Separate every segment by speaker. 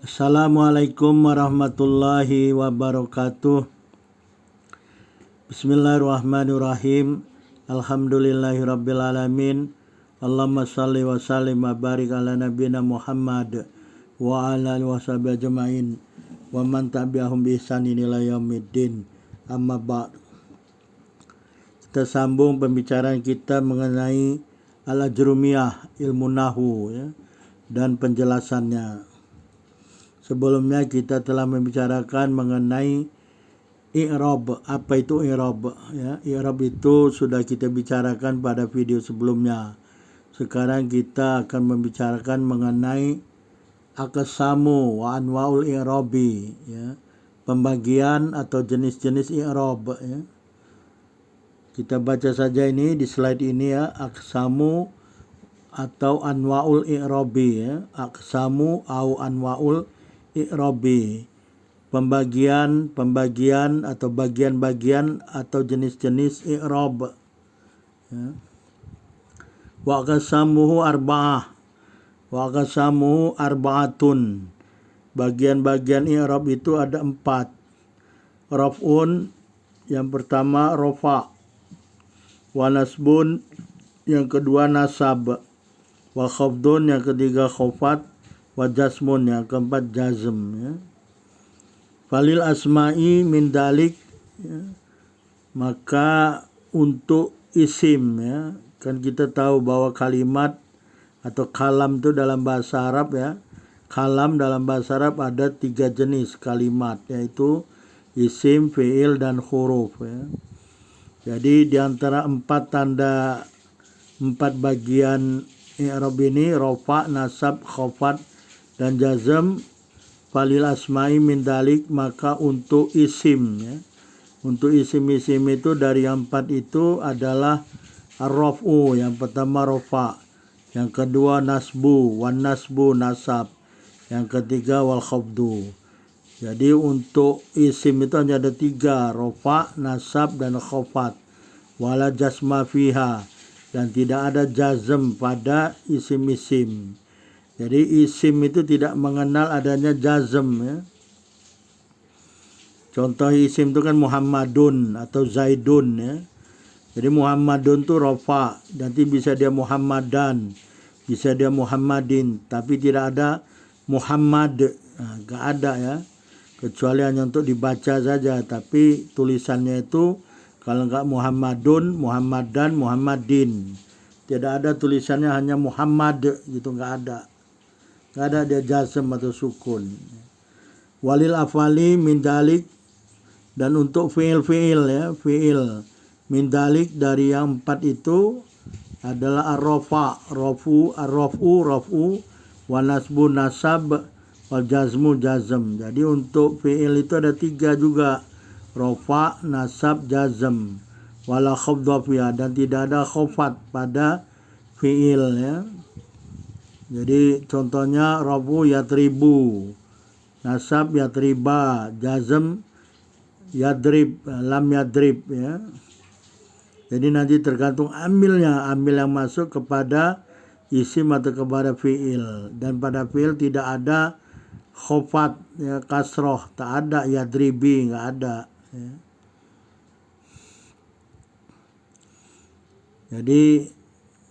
Speaker 1: Assalamualaikum warahmatullahi wabarakatuh. Bismillahirrahmanirrahim. Alhamdulillahirrabbilalamin. Allahumma salli wa sallim wa barik ala nabiyina Muhammad wa ala alihi wa sahbihi ajma'in wa man tabi'ahum bi ihsanin ila yaumiddin. Amma ba'd. Kita sambung pembicaraan kita mengenai al-ajrumiyah, ilmu nahwu ya, dan penjelasannya. Sebelumnya kita telah membicarakan mengenai i'rab. Apa itu i'rab? Ya, i'rab itu sudah kita bicarakan pada video sebelumnya. Sekarang kita akan membicarakan mengenai aqsamu wa anwaul i'rabi, ya, pembagian atau jenis-jenis i'rab. Ya. Kita baca saja ini di slide ini ya, aqsamu atau anwaul i'rabi ya, aqsamu au anwaul i'rabi, pembagian atau bagian-bagian atau jenis-jenis i'rab ya. Wa qasamuhu arba'atun, bagian-bagian i'rab itu ada 4. Raf'un, yang pertama rafa, wa nasbun, yang kedua nasab, wa khafdun, yang ketiga khafat, wa jasmun, yang keempat jazm ya. Falil asma'i min dalik ya. Maka untuk isim ya, kan kita tahu bahwa kalimat atau kalam itu dalam bahasa Arab ya. Kalam dalam bahasa Arab ada 3 jenis kalimat, yaitu isim, fi'il, dan huruf ya. Jadi di antara 4 bagian i'rab ini, rafa, nasab, khafat, dan jazm, falil asma'i min dalik, maka untuk isim ya. Untuk isim-isim itu dari yang 4 itu adalah ar-raf'u, yang pertama rafa, yang kedua nasbu, wan nasbu nasab, yang ketiga wal khafdu. Jadi untuk isim itu hanya ada 3, rafa, nasab, dan khafat. Wala jasma fiha, dan tidak ada jazm pada isim-isim. Jadi isim itu tidak mengenal adanya jazm ya. Contoh isim itu kan Muhammadun atau Zaidun ya. Jadi Muhammadun itu rafa, nanti bisa dia Muhammadan, bisa dia Muhammadin, tapi tidak ada Muhammad. Nah, gak ada ya. Kecuali hanya untuk dibaca saja, tapi tulisannya itu kalau enggak Muhammadun, Muhammadan, Muhammadin. Tidak ada tulisannya hanya Muhammad gitu, enggak ada. Enggak ada dia jazm atau sukun. Walil afali min dalik, dan untuk fi'il ya, fi'il min dalik dari yang 4 itu adalah ar-rafa, rafu, wa nasbu nasab, wal jazmu jazm. Jadi untuk fi'il itu ada 3 juga, rafa, nasab, jazm. Wala khafdha fiha, dan tidak ada khafat pada fi'il ya. Jadi contohnya rafu yatribu, nasab yatriba, jazm yadrib, lam yadrib ya. Jadi nanti tergantung amilnya, amil yang masuk kepada isim atau kepada fi'il. Dan pada fi'il tidak ada khofat ya, kasroh, tak ada, yadribi nggak ada ya. Jadi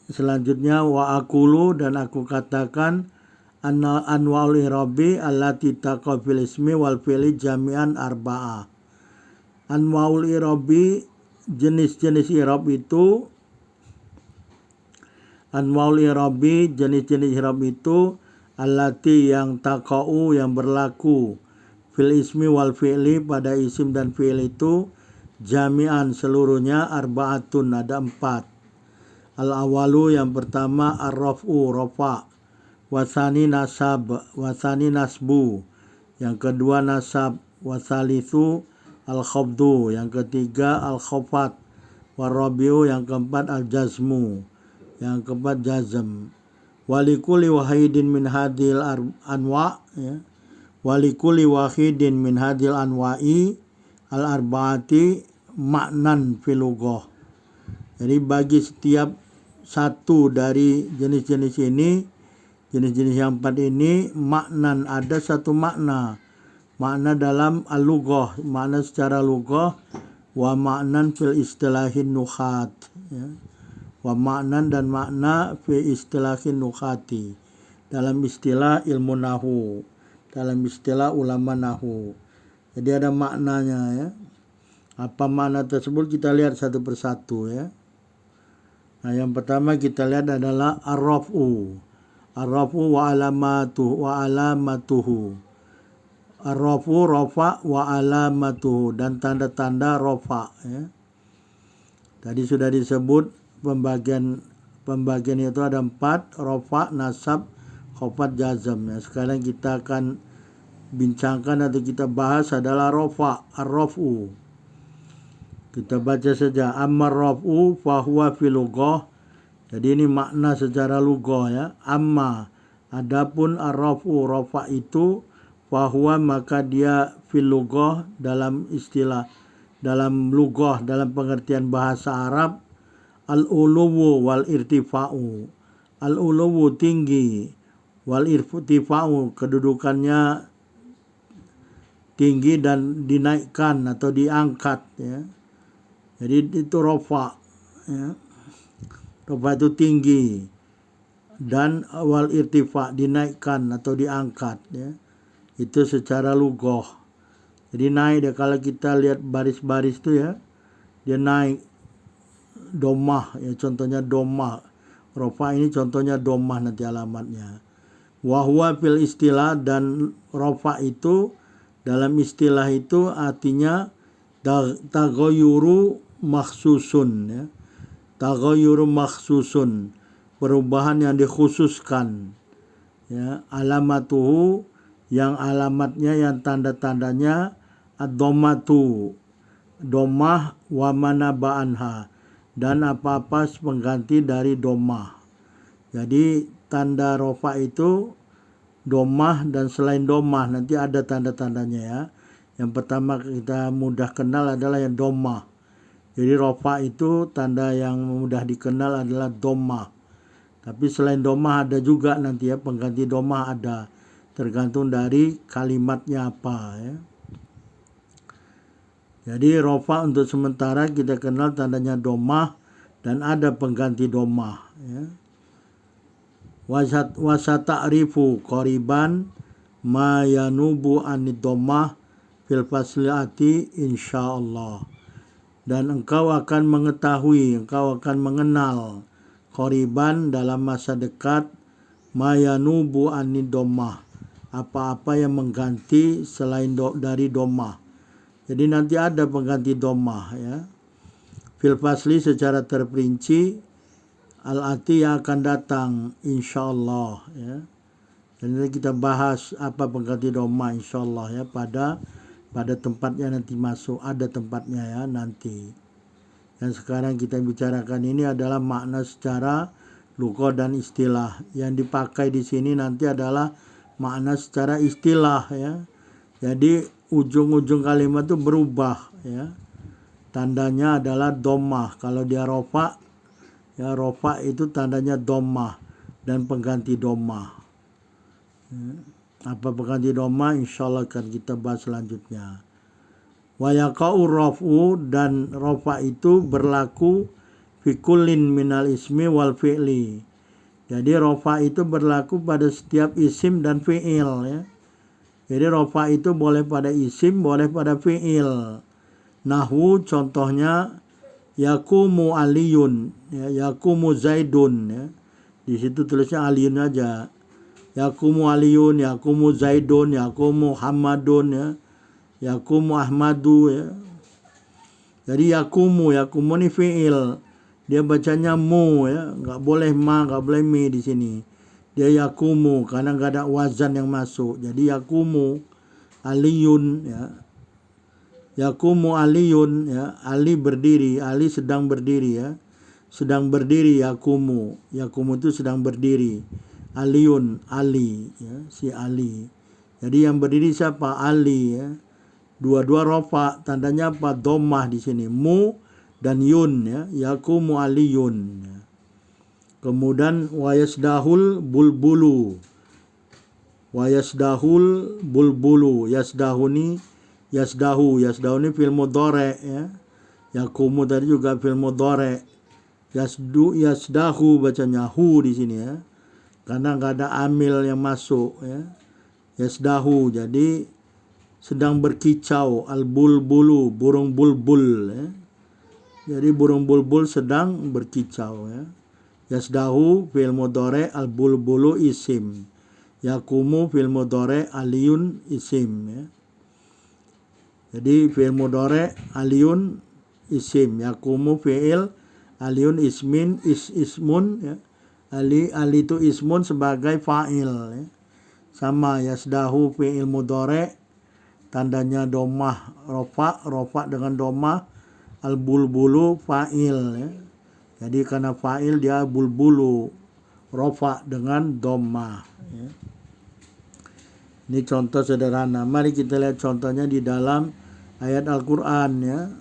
Speaker 1: selanjutnya wa aqulu, dan aku katakan anwaul i'rabi allati taqa fil ismi wal fi'li jami'an arba'ah. Anwaul i'rabi, jenis-jenis i'rab itu, anwaul i'rabi, jenis-jenis i'rab itu, allati, yang taqa'u, yang berlaku, fil ismi wal fi'li, pada isim dan fi'il itu, jami'an, seluruhnya, arba'atun, ada 4. Al-awalu, yang pertama ar-raf'u, rafa, wasani nasab, wasani nasbu, yang kedua nasab, wasalithu al-khafdu, yang ketiga al-khafat, warabiu, yang keempat al-jazmu, yang keempat jazm. Walikuli wahidin min hadil anwa ya. Walikuli wahidin min hadil anwa'i al-arba'ati maknan filugoh. Jadi bagi setiap satu dari jenis-jenis ini Jenis-jenis yang 4 ini maknan, ada satu makna. Makna dalam al-lughah, makna secara lughah, wa maknan fil istilahin nukhat. Ya. Wa maknan dan makna fi istilahin nukhati. Dalam istilah ilmu nahu. Dalam istilah ulama nahu. Jadi ada maknanya ya. Apa makna tersebut kita lihat satu persatu ya. Nah, yang pertama kita lihat adalah ar-raf'u. Ar-raf'u wa alamatuhu. Ar-raf'u rafa wa alamatuhu, dan tanda-tanda rafa ya. Tadi sudah disebut pembagian itu ada 4, rafa, nasab, khafad, jazam ya. Sekarang kita akan bincangkan atau kita bahas adalah rafa, ar-raf'u. Kita baca saja, amma ar-raf'u fa huwa fil lughah. Jadi ini makna secara lughah ya. Amma, adapun ar-raf'u, rafa itu, fahuwa maka dia fil lughah, dalam istilah, dalam lughah, dalam pengertian bahasa Arab, al-uluwu wal irtifa'u. Al-uluwu tinggi, wal irtifa'u kedudukannya tinggi dan dinaikkan atau diangkat ya. Jadi itu rafa ya. Rafa itu tinggi, dan wal irtifa dinaikkan atau diangkat ya. Itu secara lughah. Jadi naik dia, kalau kita lihat baris-baris itu ya, dia naik domah ya, contohnya domah. Rafa ini contohnya domah nanti alamatnya. Wa huwa fil istilah, dan rafa itu dalam istilah itu artinya taghayyuru makhsusun ya. Taghayyuru makhsusun, perubahan yang dikhususkan ya. Alamatuhu, yang alamatnya, yang tanda-tandanya ad-dhammatu, dhammah, wa manaba anha, dan apa-apa pengganti dari dhammah. Jadi tanda rafa itu dhammah, dan selain dhammah nanti ada tanda-tandanya ya. Yang pertama kita mudah kenal adalah yang dhammah. Jadi rafa itu tanda yang mudah dikenal adalah dhammah. Tapi selain dhammah ada juga nanti ya, pengganti dhammah ada. Tergantung dari kalimatnya apa ya. Jadi rafa untuk sementara kita kenal tandanya dhammah, dan ada pengganti dhammah ya. Wasata'rifu qariban ma yanubu anid dhammah fil faslati insyaallah. Dan engkau akan mengetahui, engkau akan mengenal qariban dalam masa dekat, ma yanubu anid dhammah, apa-apa yang mengganti selain dari dhammah. Jadi nanti ada pengganti dhammah ya. Fil fasli secara terperinci, al-ati yang akan datang insyaallah ya. Dan nanti kita bahas apa pengganti dhammah insyaallah ya, pada tempatnya nanti masuk, ada tempatnya ya nanti. Yang sekarang kita bicarakan ini adalah makna secara lughah dan istilah. Yang dipakai di sini nanti adalah makna secara istilah ya. Jadi ujung-ujung kalimat itu berubah ya. Tandanya adalah dhammah. Kalau dia rafa ya, rafa itu tandanya dhammah dan pengganti dhammah ya. Apa pengganti dhammah insyaallah akan kita bahas selanjutnya. Wa yaqa'u raf'u, dan rafa itu berlaku fi kullin minal ismi wal fi'li. Jadi rafa itu berlaku pada setiap isim dan fi'il ya. Jadi rafa itu boleh pada isim, boleh pada fi'il. Nahwu contohnya yakumu aliyun ya, yakumu zaidun ya. Di situ tulisnya aliyun aja. Yakumu aliyun, yakumu zaidun, yakumu hamadun ya, yakumu ahmadu ya. Jadi yakumu ini fi'il, dia bacanya mu ya, nggak boleh ma, nggak boleh mi di sini. Dia yakumu karena nggak ada wazan yang masuk. Jadi yakumu aliyun ya, yakumu aliyun ya, Ali berdiri, Ali sedang berdiri ya, sedang berdiri yakumu, yakumu itu sedang berdiri. Aliun, Ali ya, si Ali. Jadi yang berdiri siapa? Ali ya. Dua-dua rafa, tandanya apa? Dhammah di sini. Mu dan yun ya, yakumu aliyun ya. Kemudian wayasdahul bulbulu. Wayasdahul bulbulu. Yasdahu ini fi'il mudhari' ya. Yakumu tadi juga fi'il mudhari'. Yasdahu bacanya hu di sini ya. Karena enggak ada amil yang masuk ya. Yasdahu jadi sedang berkicau, al bulbulu burung bulbul ya. Jadi burung bulbul sedang berkicau ya. Yasdahu fi'il mudhari' al bulbulu isim. Yakumu fi'il mudhari' aliyun isim ya. Jadi fi'il mudhari' aliyun isim, yakumu fi'il, aliyun ismun ya. Ali itu ismun sebagai fa'il ya. Sama yasdahu fi'il mudhari' tandanya domah rofa dengan domah, al bulbulu fa'il ya. Jadi karena fa'il dia bulbulu rofa dengan domah ya. Ini contoh sederhana. Mari kita lihat contohnya di dalam ayat Al-Quran ya.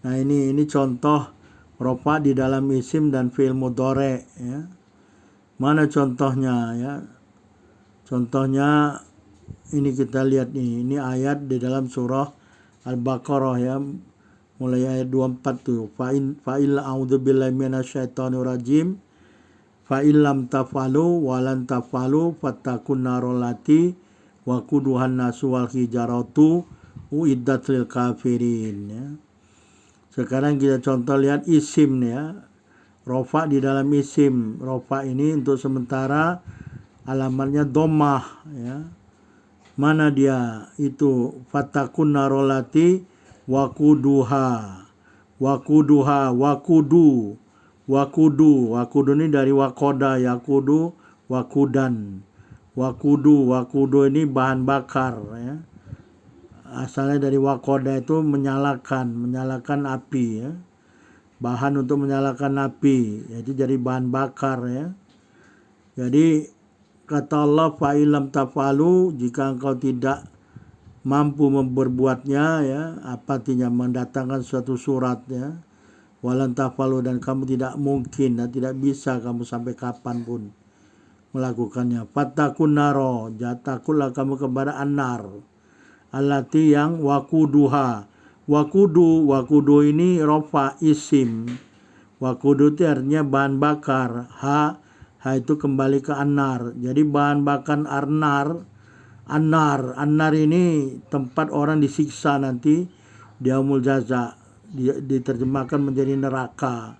Speaker 1: Nah ini contoh rofa di dalam isim dan fi'il mudhari' ya. Mana contohnya ya? Contohnya ini kita lihat nih. Ini ayat di dalam surah Al-Baqarah ya. Mulai ayat 24 tuh. Fa'il a'udzubillahi minasyaitonir rajim. Fa'il lam tafalu walan tafalu fattakun narolati wa quduhan nasu wal hijaratu uiddat lil kafirin ya. Sekarang kita contoh lihat isim ya. Rofa di dalam isim. Rofa ini untuk sementara alamatnya domah ya. Mana dia? Itu fatakun narolati wakuduha. Wakudu ini dari wakoda, yakudu, wakudan. Wakudu ini bahan bakar ya. Asalnya dari wakoda itu menyalakan api ya. Bahan untuk menyalakan api, yaitu jadi bahan bakar ya. Jadi kata Allah fa'ilam tafalu, jika engkau tidak mampu memperbuatnya ya, apa artinya mendatangkan suatu surat ya. Walan tafalu, dan kamu tidak mungkin dan tidak bisa kamu sampai kapanpun melakukannya. Fattakun naro, takutlah kamu kepada an-nar. Allati yang wakuduha. Wakudu ini rofa isim. Wakudu itu artinya bahan bakar. Ha itu kembali ke an-nar. Jadi bahan bakar An-nar ini tempat orang disiksa nanti di yaumul jaza. Diterjemahkan menjadi neraka.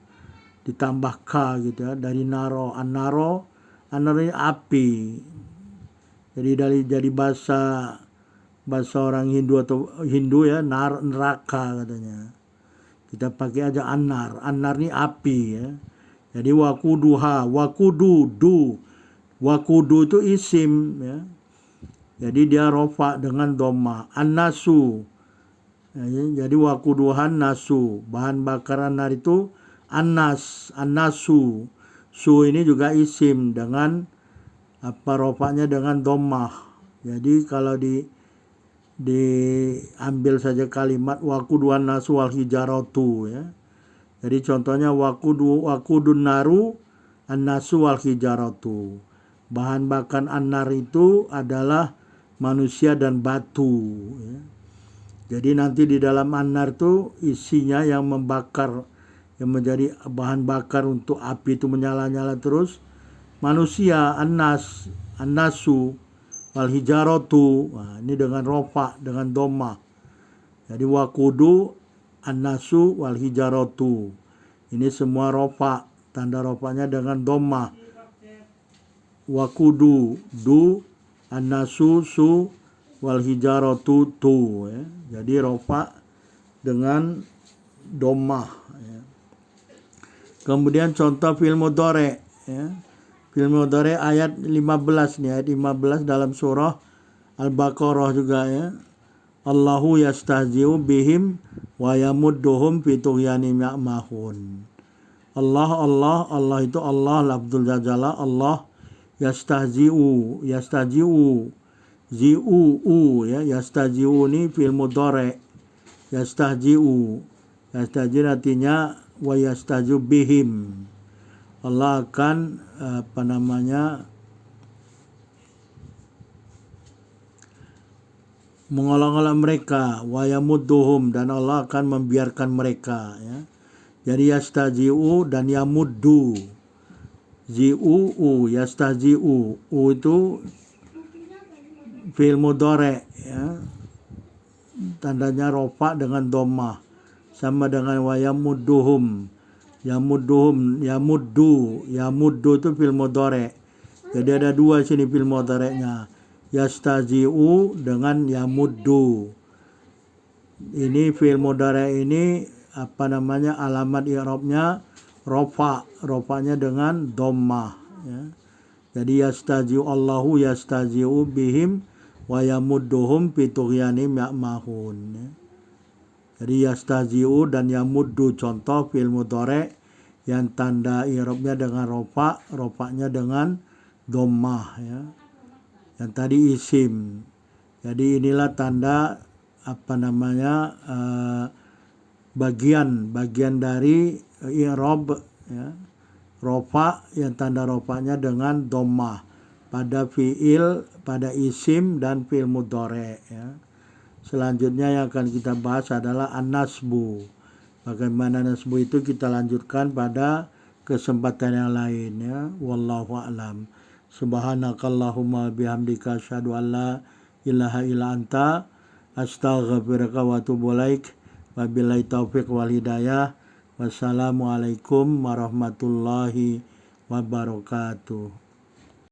Speaker 1: Ditambah ka gitu ya. Dari naro. An-naro ini api. Jadi bahasa orang Hindu atau Hindu ya, neraka katanya. Kita pakai aja an-nar. An-nar ini api ya. Jadi wakuduha, wakudu itu isim ya. Jadi dia rofa dengan doma. An-nasu. Ya, jadi wakuduhan nasu. Bahan bakaran nar itu an-nasu. Su ini juga isim dengan rofanya dengan domah. Jadi kalau diambil saja kalimat wakuduhan nasu wal hijaratu ya. Jadi contohnya wakudun naru an-nasu wal hijaratu. Bahan bakar an-nar itu adalah manusia dan batu ya. Jadi nanti di dalam an-nar itu isinya yang membakar, yang menjadi bahan bakar untuk api itu menyala-nyala terus, manusia, an-nasu wal hijaratu. Nah, ini dengan rofa, dengan doma. Jadi wakudu an-nasu wal hijaratu. Ini semua rofa, tanda rofanya dengan doma. Wakudu an-nasu su wal hijaratu tu ya. Jadi rofa dengan domah ya. Kemudian contoh fi'il mudhari ya. Fi'il mudhari ayat 15 nih, ayat 15 dalam surah Al-Baqarah juga ya. Allahu yastahzi'u bihim wa yamudduhum fi tughyanim ya'mahun. Allah itu Allah lafzul jalalah. Allah yastahzi'u zi'u ya. Yastahzi'u ini fi'il mudhari. Yastahzi'u artinya wa yastahzi'u bihim. Allah akan mengolok-olok mereka, wa yamudduhum, dan Allah akan membiarkan mereka, ya. Jadi yastaji'u dan yamuddu. Zi'u, yastaji'u. U itu fi'il mudhari', ya. Tandanya rofa dengan dhammah. Sama dengan wa yamudduhum. Yamuddu itu fi'il mudhari'. Jadi ada dua sini fi'il mudhari'nya. Yastaji'u dengan yamuddu. Ini fi'il mudhari' ini alamat i'rabnya rofa. Rofanya dengan dhammah, ya. Jadi yastaji'u Allahu yastaji'u bihim wa yamudduhum fi tughyanihim ya'mahun, ya. Jadi yastaji'u dan yamuddu contoh fi'il mudhari' yang tanda i'rabnya dengan rofa, rofanya dengan dhammah, ya. Yang tadi isim. Jadi inilah tanda bagian dari i'rab, ya. Rofa yang tanda rofanya dengan dhammah pada fi'il, pada isim dan fi'il mudhari', ya. Selanjutnya yang akan kita bahas adalah an-nasbu. Bagaimana nasbu itu kita lanjutkan pada kesempatan yang lain, ya. Wallahu a'lam. Subhanakallahumma bihamdika asyhadu an la ilaha illa anta astaghfiruka wa atubu ilaik. Wabillahi taufiq wal hidayah. Wassalamualaikum warahmatullahi wabarakatuh.